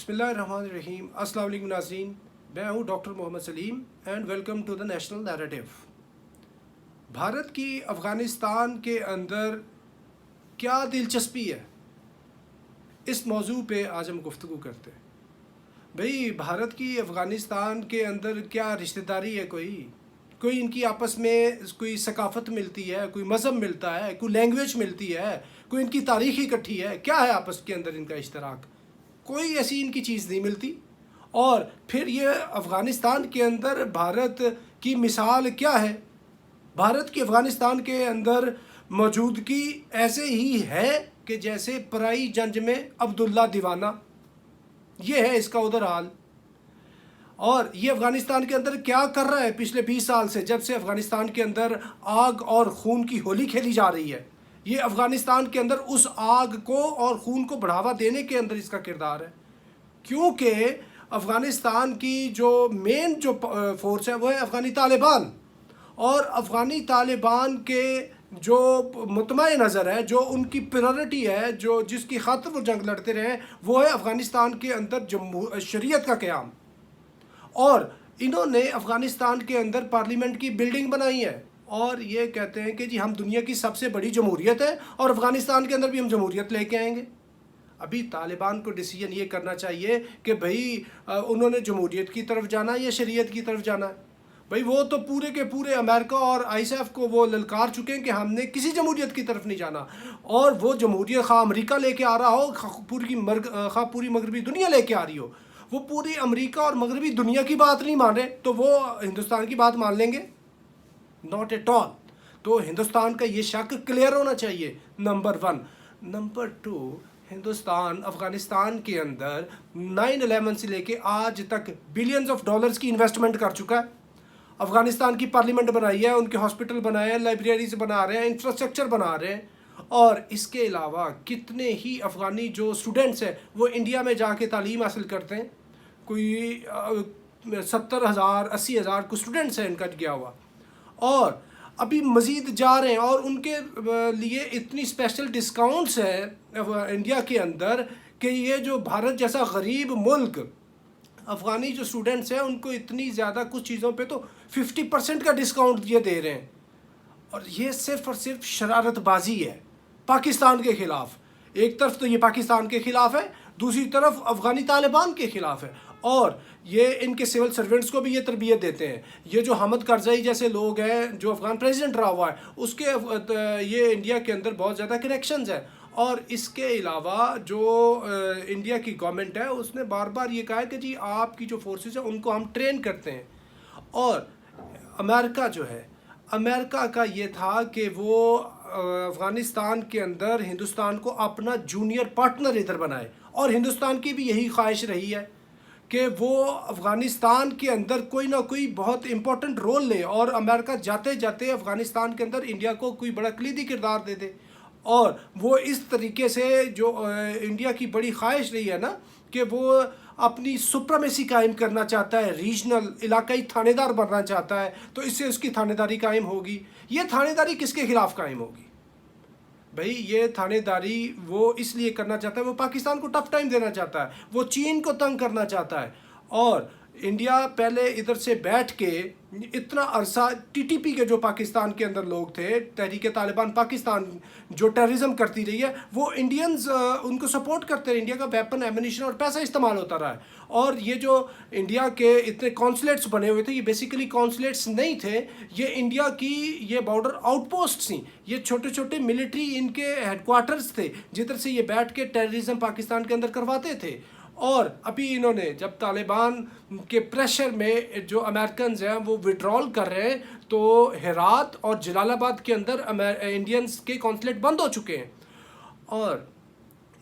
بسم اللہ الرحمن الرحیم۔ السلام علیکم ناظرین، میں ہوں doctor Muhammad Saleem and welcome to the national narrative. Bharat کی افغانستان کے اندر کیا دلچسپی ہے، اس موضوع پہ آج ہم گفتگو کرتے ہیں۔ بھئی بھارت کی افغانستان کے اندر کیا رشتہ داری ہے، کوئی ان کی آپس میں کوئی ثقافت ملتی ہے، کوئی مذہب ملتا ہے، کوئی لینگویج ملتی ہے، کوئی ان کی تاریخ اکٹھی ہے، کیا ہے آپس کے اندر ان کا اشتراک؟ کوئی ایسی ان کی چیز نہیں ملتی۔ اور پھر یہ افغانستان کے اندر بھارت کی مثال کیا ہے؟ بھارت کی افغانستان کے اندر موجودگی ایسے ہی ہے کہ جیسے پرائی جنج میں عبداللہ دیوانہ، یہ ہے اس کا ادھر حال۔ اور یہ افغانستان کے اندر کیا کر رہا ہے پچھلے 20 سال سے، جب سے افغانستان کے اندر آگ اور خون کی ہولی کھیلی جا رہی ہے؟ یہ افغانستان کے اندر اس آگ کو اور خون کو بڑھاوا دینے کے اندر اس کا کردار ہے، کیونکہ افغانستان کی جو مین جو فورس ہے وہ ہے افغانی طالبان۔ اور افغانی طالبان کے جو مطمع نظر ہے، جو ان کی پریورٹی ہے، جو جس کی خاطر وہ جنگ لڑتے رہے ہیں، وہ ہے افغانستان کے اندر شریعت کا قیام۔ اور انہوں نے افغانستان کے اندر پارلیمنٹ کی بلڈنگ بنائی ہے اور یہ کہتے ہیں کہ جی ہم دنیا کی سب سے بڑی جمہوریت ہے اور افغانستان کے اندر بھی ہم جمہوریت لے کے آئیں گے۔ ابھی طالبان کو ڈیسیجن یہ کرنا چاہیے کہ بھئی انہوں نے جمہوریت کی طرف جانا ہے یا شریعت کی طرف جانا ہے۔ بھئی وہ تو پورے کے پورے امریکہ اور آئی ایس ایف کو وہ للکار چکے ہیں کہ ہم نے کسی جمہوریت کی طرف نہیں جانا، اور وہ جمہوریت خواہ امریکہ لے کے آ رہا ہو، خواہ پوری مغربی دنیا لے کے آ رہی ہو، وہ پوری امریکہ اور مغربی دنیا کی بات نہیں مان رہے تو وہ ہندوستان کی بات مان لیں گے؟ Not at all. تو ہندوستان کا یہ شک کلیئر ہونا چاہیے، نمبر 1۔ نمبر 2، ہندوستان افغانستان کے اندر 9/11 سے لے کے آج تک بلینز آف ڈالرز کی انویسٹمنٹ کر چکا ہے۔ افغانستان کی پارلیمنٹ بنائی ہے، ان کے ہاسپٹل بنائے ہیں، لائبریریز بنا رہے ہیں، انفراسٹرکچر بنا رہے ہیں، اور اس کے علاوہ کتنے ہی افغانی جو اسٹوڈنٹس ہیں وہ انڈیا میں جا کے تعلیم حاصل کرتے ہیں۔ کوئی 70,000 80,000 کو اسٹوڈنٹس ہیں ان کا گیا ہوا، اور ابھی مزید جا رہے ہیں، اور ان کے لیے اتنی اسپیشل ڈسکاؤنٹس ہیں انڈیا کے اندر کہ یہ جو بھارت جیسا غریب ملک، افغانی جو اسٹوڈنٹس ہیں ان کو اتنی زیادہ کچھ چیزوں پہ تو 50% کا ڈسکاؤنٹ یہ دے رہے ہیں۔ اور یہ صرف اور صرف شرارت بازی ہے پاکستان کے خلاف۔ ایک طرف تو یہ پاکستان کے خلاف ہے، دوسری طرف افغانی طالبان کے خلاف ہے، اور یہ ان کے سول سرونٹس کو بھی یہ تربیت دیتے ہیں۔ یہ جو حامد کرزئی جیسے لوگ ہیں جو افغان پریزیڈنٹ رہا ہوا ہے، اس کے یہ انڈیا کے اندر بہت زیادہ کنیکشنز ہیں۔ اور اس کے علاوہ جو انڈیا کی گورنمنٹ ہے اس نے بار بار یہ کہا ہے کہ جی آپ کی جو فورسز ہیں ان کو ہم ٹرین کرتے ہیں۔ اور امریکہ جو ہے، امریکہ کا یہ تھا کہ وہ افغانستان کے اندر ہندوستان کو اپنا جونیئر پارٹنر ادھر بنائے، اور ہندوستان کی بھی یہی خواہش رہی ہے کہ وہ افغانستان کے اندر کوئی نہ کوئی بہت امپورٹنٹ رول لے، اور امریکہ جاتے جاتے افغانستان کے اندر انڈیا کو کوئی بڑا کلیدی کردار دے دے۔ اور وہ اس طریقے سے جو انڈیا کی بڑی خواہش رہی ہے نا کہ وہ اپنی سپرمیسی قائم کرنا چاہتا ہے، ریجنل علاقائی تھانے دار بننا چاہتا ہے، تو اس سے اس کی تھانے داری قائم ہوگی۔ یہ تھانے داری کس کے خلاف قائم ہوگی؟ بھئی یہ تھانے داری وہ اس لیے کرنا چاہتا ہے، وہ پاکستان کو ٹف ٹائم دینا چاہتا ہے، وہ چین کو تنگ کرنا چاہتا ہے۔ اور انڈیا پہلے ادھر سے بیٹھ کے اتنا عرصہ ٹی ٹی پی کے جو پاکستان کے اندر لوگ تھے، تحریک طالبان پاکستان جو ٹیررزم کرتی رہی ہے، وہ انڈینز ان کو سپورٹ کرتے رہے، انڈیا کا ویپن ایمونیشن اور پیسہ استعمال ہوتا رہا ہے۔ اور یہ جو انڈیا کے اتنے کونسلیٹس بنے ہوئے تھے، یہ بیسیکلی کونسلیٹس نہیں تھے، یہ انڈیا کی یہ بارڈر آؤٹ پوسٹ تھیں، یہ چھوٹے چھوٹے ملٹری ان کے ہیڈ کوارٹرز تھے جدھر سے یہ بیٹھ کے ٹیررزم پاکستان کے اندر کرواتے تھے۔ اور ابھی انہوں نے جب طالبان کے پریشر میں جو امریکنز ہیں وہ وڈرال کر رہے ہیں، تو ہرات اور جلال آباد کے اندر انڈینز کے کونسلیٹ بند ہو چکے ہیں۔ اور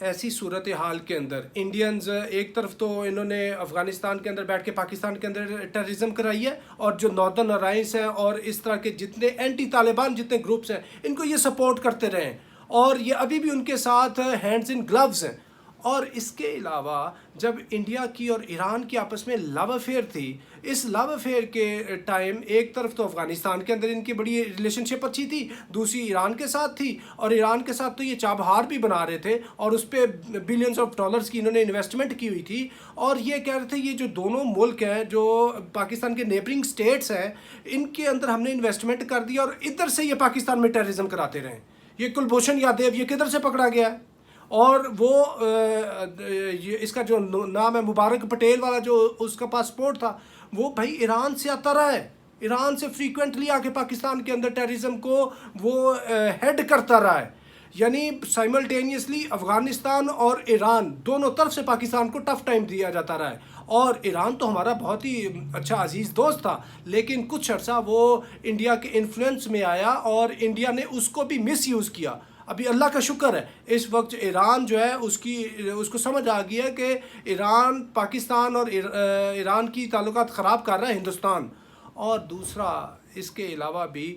ایسی صورتحال کے اندر انڈینز ایک طرف تو انہوں نے افغانستان کے اندر بیٹھ کے پاکستان کے اندر ٹیررزم کرائی ہے، اور جو ناردرن الائنس ہیں اور اس طرح کے جتنے اینٹی طالبان جتنے گروپس ہیں ان کو یہ سپورٹ کرتے رہے ہیں، اور یہ ابھی بھی ان کے ساتھ ہینڈز ان گلوز ہیں۔ اور اس کے علاوہ جب انڈیا کی اور ایران کی آپس میں لو افیئر تھی، اس لو افیئر کے ٹائم ایک طرف تو افغانستان کے اندر ان کی بڑی ریلیشن شپ اچھی تھی، دوسری ایران کے ساتھ تھی، اور ایران کے ساتھ تو یہ چابہار بھی بنا رہے تھے اور اس پہ بلینز آف ڈالرز کی انہوں نے انویسٹمنٹ کی ہوئی تھی، اور یہ کہہ رہے تھے یہ جو دونوں ملک ہیں جو پاکستان کے نیبرنگ سٹیٹس ہیں ان کے اندر ہم نے انویسٹمنٹ کر دیا اور ادھر سے یہ پاکستان میں ٹیررزم کراتے رہے۔ یہ کلبھوشن یادیو یہ کدھر سے پکڑا گیا ہے؟ اور وہ اس کا جو نام ہے مبارک پٹیل والا جو اس کا پاسپورٹ تھا وہ بھائی ایران سے آتا رہا ہے، ایران سے فریکوینٹلی آ کے پاکستان کے اندر ٹیررزم کو وہ ہیڈ کرتا رہا ہے، یعنی سائملٹینیسلی افغانستان اور ایران دونوں طرف سے پاکستان کو ٹف ٹائم دیا جاتا رہا ہے۔ اور ایران تو ہمارا بہت ہی اچھا عزیز دوست تھا، لیکن کچھ عرصہ وہ انڈیا کے انفلوئنس میں آیا اور انڈیا نے اس کو بھی مس یوز کیا۔ ابھی اللہ کا شکر ہے اس وقت ایران جو ہے اس کو سمجھ آ گیا کہ ایران پاکستان اور ایران کی تعلقات خراب کر رہا ہے ہندوستان۔ اور دوسرا اس کے علاوہ بھی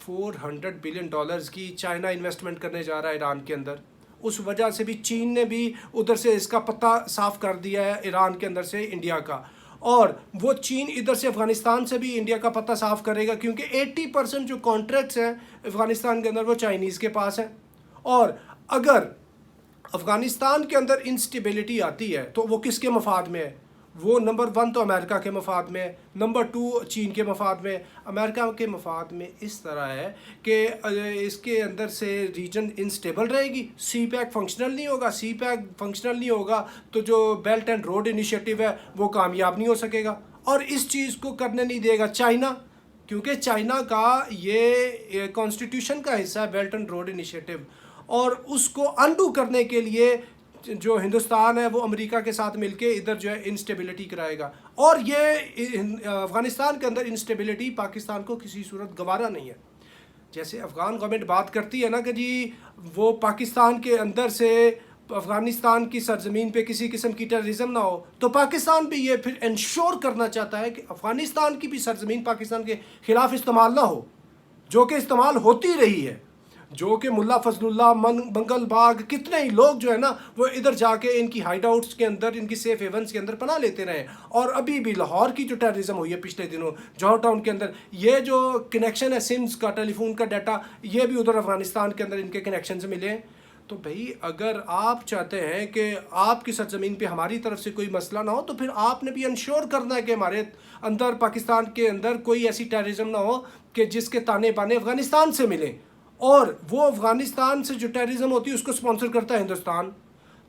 $400 بلین کی چائنا انویسٹمنٹ کرنے جا رہا ہے ایران کے اندر، اس وجہ سے بھی چین نے بھی ادھر سے اس کا پتہ صاف کر دیا ہے ایران کے اندر سے انڈیا کا، اور وہ چین ادھر سے افغانستان سے بھی انڈیا کا پتہ صاف کرے گا، کیونکہ 80% جو کانٹریکٹس ہیں افغانستان کے اندر وہ چائنیز کے پاس ہیں۔ اور اگر افغانستان کے اندر انسٹیبلٹی آتی ہے تو وہ کس کے مفاد میں ہے؟ وہ نمبر 1 تو امریکہ کے مفاد میں، نمبر 2 چین کے مفاد میں۔ امریکہ کے مفاد میں اس طرح ہے کہ اس کے اندر سے ریجن انسٹیبل رہے گی، سی پیک فنکشنل نہیں ہوگا، سی پیک فنکشنل نہیں ہوگا تو جو بیلٹ اینڈ روڈ انیشیٹو ہے وہ کامیاب نہیں ہو سکے گا، اور اس چیز کو کرنے نہیں دے گا چائنا، کیونکہ چائنا کا یہ کانسٹیٹیوشن کا حصہ ہے بیلٹ اینڈ روڈ انیشیٹو، اور اس کو انڈو کرنے کے لیے جو ہندوستان ہے وہ امریکہ کے ساتھ مل کے ادھر جو ہے انسٹیبلٹی کرائے گا، اور یہ افغانستان کے اندر انسٹیبلٹی پاکستان کو کسی صورت گوارا نہیں ہے۔ جیسے افغان گورنمنٹ بات کرتی ہے نا کہ جی وہ پاکستان کے اندر سے افغانستان کی سرزمین پہ کسی قسم کی ٹیررزم نہ ہو، تو پاکستان بھی یہ پھر انشور کرنا چاہتا ہے کہ افغانستان کی بھی سرزمین پاکستان کے خلاف استعمال نہ ہو، جو کہ استعمال ہوتی رہی ہے، جو کہ ملا فضل اللہ منگل باغ کتنے ہی لوگ جو ہے نا وہ ادھر جا کے ان کی ہائیڈ آؤٹس کے اندر، ان کی سیف ہیونس کے اندر پناہ لیتے رہے، اور ابھی بھی لاہور کی جو ٹیررزم ہوئی ہے پچھلے دنوں جوہر ٹاؤن کے اندر، یہ جو کنیکشن ہے سمز کا، ٹیلی فون کا ڈیٹا، یہ بھی ادھر افغانستان کے اندر ان کے کنیکشن سے ملے ہیں۔ تو بھئی اگر آپ چاہتے ہیں کہ آپ کی سرزمین پہ ہماری طرف سے کوئی مسئلہ نہ ہو تو پھر آپ نے بھی انشور کرنا ہے کہ ہمارے اندر پاکستان کے اندر کوئی ایسی ٹیررزم نہ ہو کہ جس کے تانے بانے افغانستان سے ملیں، اور وہ افغانستان سے جو ٹیررزم ہوتی ہے اس کو سپانسر کرتا ہے ہندوستان۔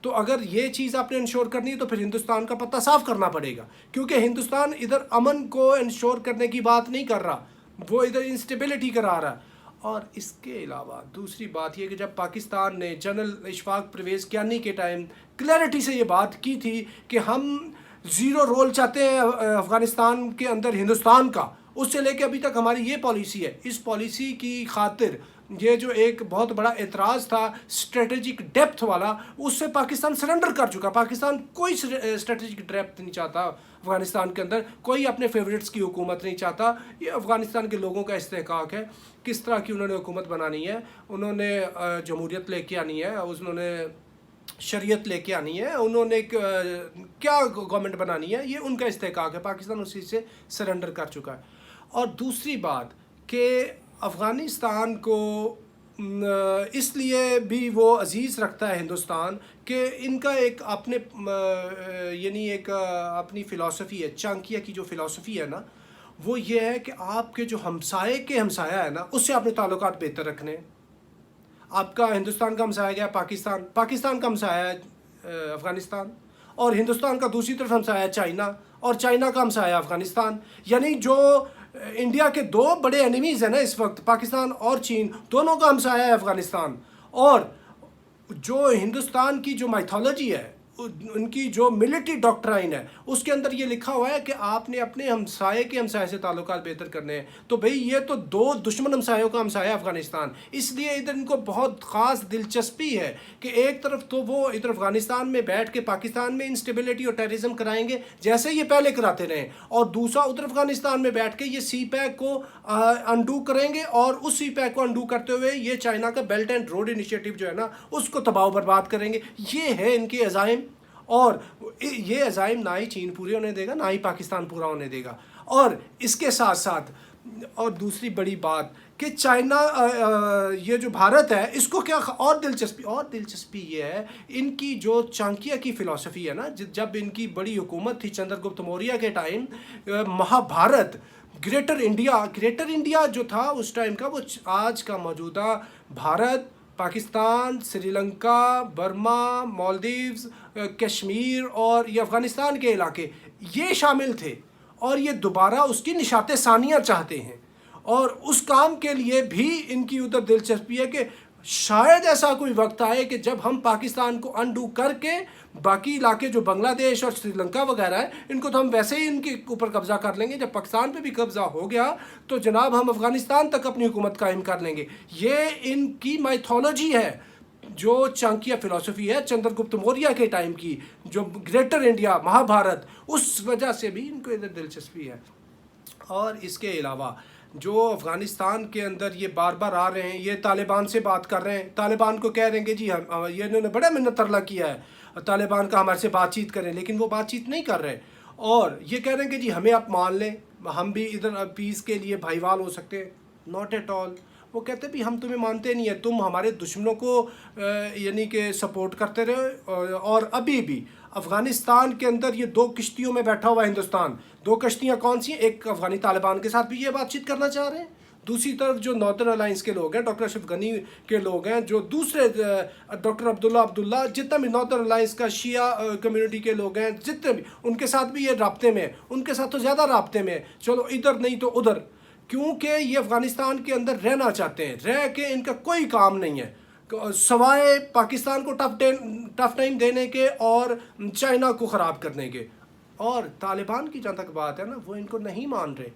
تو اگر یہ چیز آپ نے انشور کرنی ہے تو پھر ہندوستان کا پتہ صاف کرنا پڑے گا، کیونکہ ہندوستان ادھر امن کو انشور کرنے کی بات نہیں کر رہا، وہ ادھر انسٹیبلٹی کرا رہا ہے۔ اور اس کے علاوہ دوسری بات یہ کہ جب پاکستان نے جنرل اشفاق پرویز کیانی کے ٹائم کلیئرٹی سے یہ بات کی تھی کہ ہم زیرو رول چاہتے ہیں افغانستان کے اندر ہندوستان کا، اس سے لے کے ابھی تک ہماری یہ پالیسی ہے، اس پالیسی کی خاطر یہ جو ایک بہت بڑا اعتراض تھا اسٹریٹجک ڈیپتھ والا، اس سے پاکستان سرنڈر کر چکا۔ پاکستان کوئی اسٹریٹجک ڈیپتھ نہیں چاہتا افغانستان کے اندر، کوئی اپنے فیوریٹس کی حکومت نہیں چاہتا، یہ افغانستان کے لوگوں کا استحقاق ہے کس طرح کی انہوں نے حکومت بنانی ہے، انہوں نے جمہوریت لے کے آنی ہے، انہوں نے شریعت لے کے آنی ہے، انہوں نے کیا گورنمنٹ بنانی ہے، یہ ان کا استحقاق ہے، پاکستان اسی سے سرنڈر کر چکا ہے۔ اور دوسری بات کہ افغانستان کو اس لیے بھی وہ عزیز رکھتا ہے ہندوستان کہ ان کا ایک اپنے یعنی ایک اپنی فلسفی ہے، چانکیہ کی جو فلسفی ہے نا وہ یہ ہے کہ آپ کے جو ہمسائے کے ہمسایہ ہے نا اس سے اپنے تعلقات بہتر رکھنے۔ آپ کا ہندوستان کا ہمسایہ گیا پاکستان، پاکستان کا ہمسایہ ہے افغانستان، اور ہندوستان کا دوسری طرف ہمسایہ ہے چائنا، اور چائنا کا ہمسایہ افغانستان، یعنی جو انڈیا کے دو بڑے اینیمیز ہیں نا اس وقت، پاکستان اور چین، دونوں کا ہمسایہ ہے افغانستان۔ اور جو ہندوستان کی جو مائتھولوجی ہے، ان کی جو ملٹری ڈاکٹرائن ہے، اس کے اندر یہ لکھا ہوا ہے کہ آپ نے اپنے ہمسائے کے ہمسائے سے تعلقات بہتر کرنے ہیں۔ تو بھئی یہ تو دو دشمن ہمسایوں کا ہمسایہ افغانستان، اس لیے ادھر ان کو بہت خاص دلچسپی ہے کہ ایک طرف تو وہ ادھر افغانستان میں بیٹھ کے پاکستان میں انسٹیبلٹی اور ٹیررزم کرائیں گے جیسے یہ پہلے کراتے رہے، اور دوسرا ادھر افغانستان میں بیٹھ کے یہ سی پیک کو انڈو کریں گے، اور اس سی پیک کو انڈو کرتے ہوئے یہ چائنا کا بیلٹ اینڈ روڈ انیشیٹو جو ہے نا اس کو تباہ و برباد کریں گے۔ یہ ہے ان کے عزائم۔ اور یہ عزائم نہ ہی چین پورے ہونے دے گا، نہ ہی پاکستان پورا ہونے دے گا. اور اس کے ساتھ ساتھ اور دوسری بڑی بات کہ چائنا یہ جو بھارت ہے اس کو کیا اور دلچسپی یہ ہے، ان کی جو چانکیہ کی فلسفی ہے نا، جب ان کی بڑی حکومت تھی چندر گپت موریہ کے ٹائم، مہابھارت، گریٹر انڈیا جو تھا اس ٹائم کا، وہ آج کا موجودہ بھارت، پاکستان، سری لنکا، برما، مالدیوز، کشمیر اور یہ افغانستان کے علاقے یہ شامل تھے. اور یہ دوبارہ اس کی نشات ثانیہ چاہتے ہیں، اور اس کام کے لیے بھی ان کی ادھر دلچسپی ہے کہ شاید ایسا کوئی وقت آئے کہ جب ہم پاکستان کو انڈو کر کے باقی علاقے جو بنگلہ دیش اور سری لنکا وغیرہ ہے ان کو تو ہم ویسے ہی ان کے اوپر قبضہ کر لیں گے. جب پاکستان پہ بھی قبضہ ہو گیا تو جناب ہم افغانستان تک اپنی حکومت قائم کر لیں گے. یہ ان کی مائتھولوجی ہے، جو چانکیہ فلسفی ہے چندر گپت موریہ کے ٹائم کی، جو گریٹر انڈیا، مہابھارت، اس وجہ سے بھی ان کو ادھر دلچسپی ہے. اور اس کے علاوہ جو افغانستان کے اندر یہ بار بار آ رہے ہیں، یہ طالبان سے بات کر رہے ہیں، طالبان کو کہہ رہے ہیں کہ جی ہم یہ انہوں نے بڑا منت ترلا کیا ہے طالبان کا ہمارے سے بات چیت کریں، لیکن وہ بات چیت نہیں کر رہے. اور یہ کہہ رہے ہیں کہ جی ہمیں آپ مان لیں، ہم بھی ادھر پیس کے لیے بھائی وال ہو سکتے ہیں. Not at all. وہ کہتے ہیں بھی ہم تمہیں مانتے نہیں ہیں، تم ہمارے دشمنوں کو یعنی کہ سپورٹ کرتے رہے. اور ابھی بھی افغانستان کے اندر یہ 2 کشتیوں میں بیٹھا ہوا ہے ہندوستان. 2 کشتیاں کون سی ہیں؟ ایک افغانی طالبان کے ساتھ بھی یہ بات چیت کرنا چاہ رہے ہیں، دوسری طرف جو ناردرن الائنس کے لوگ ہیں، ڈاکٹر اشرف غنی کے لوگ ہیں، جو دوسرے ڈاکٹر عبداللہ جتنا بھی ناردرن الائنس کا شیعہ کمیونٹی کے لوگ ہیں، جتنے بھی، ان کے ساتھ بھی یہ رابطے میں ہے، ان کے ساتھ تو زیادہ رابطے میں ہے. چلو ادھر نہیں تو ادھر، کیونکہ یہ افغانستان کے اندر رہنا چاہتے ہیں، رہ کے ان کا کوئی کام نہیں ہے سوائے پاکستان کو ٹف ٹائم دینے کے اور چائنا کو خراب کرنے کے. اور طالبان کی جہاں تک بات ہے نا، وہ ان کو نہیں مان رہے.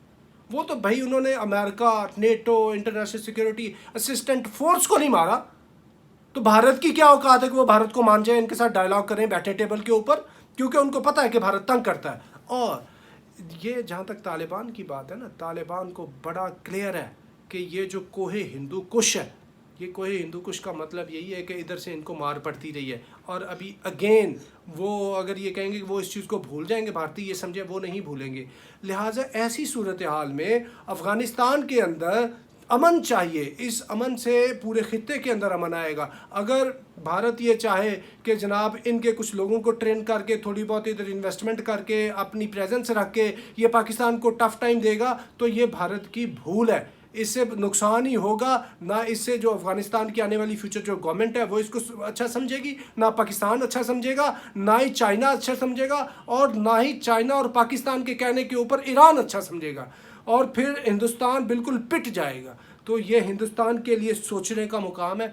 وہ تو بھائی انہوں نے امریکہ، NATO, international security assistant force کو نہیں مارا، تو بھارت کی کیا اوقات ہے کہ وہ بھارت کو مان جائے، ان کے ساتھ ڈائلاگ کریں بیٹھے ٹیبل کے اوپر، کیونکہ ان کو پتہ ہے کہ بھارت تنگ کرتا ہے. اور یہ جہاں تک طالبان کی بات ہے نا، طالبان کو بڑا کلیئر ہے کہ یہ جو کوہ ہندو کش ہے، یہ کوہ ہندو کش کا مطلب یہی ہے کہ ادھر سے ان کو مار پڑتی رہی ہے. اور ابھی اگین وہ اگر یہ کہیں گے کہ وہ اس چیز کو بھول جائیں گے، بھارتی یہ سمجھے، وہ نہیں بھولیں گے. لہٰذا ایسی صورتحال میں افغانستان کے اندر امن چاہیے. اس امن سے پورے خطے کے اندر امن آئے گا. اگر بھارت یہ چاہے کہ جناب ان کے کچھ لوگوں کو ٹرین کر کے تھوڑی بہت ادھر انویسٹمنٹ کر کے اپنی پریزنس رکھ کے یہ پاکستان کو ٹف ٹائم دے گا، تو یہ بھارت کی بھول ہے. اس سے نقصان ہی ہوگا، نہ اس سے جو افغانستان کی آنے والی فیوچر جو گورنمنٹ ہے وہ اس کو اچھا سمجھے گی، نہ پاکستان اچھا سمجھے گا، نہ ہی چائنا اچھا سمجھے گا، اور نہ ہی چائنا اور پاکستان کے کہنے کے اوپر ایران اچھا سمجھے گا. اور پھر ہندوستان بالکل پٹ جائے گا. تو یہ ہندوستان کے لیے سوچنے کا مقام ہے.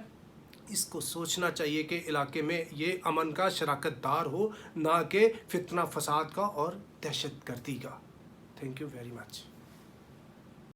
اس کو سوچنا چاہیے کہ علاقے میں یہ امن کا شراکت دار ہو، نہ کہ فتنہ فساد کا اور دہشت گردی کا. Thank you very much.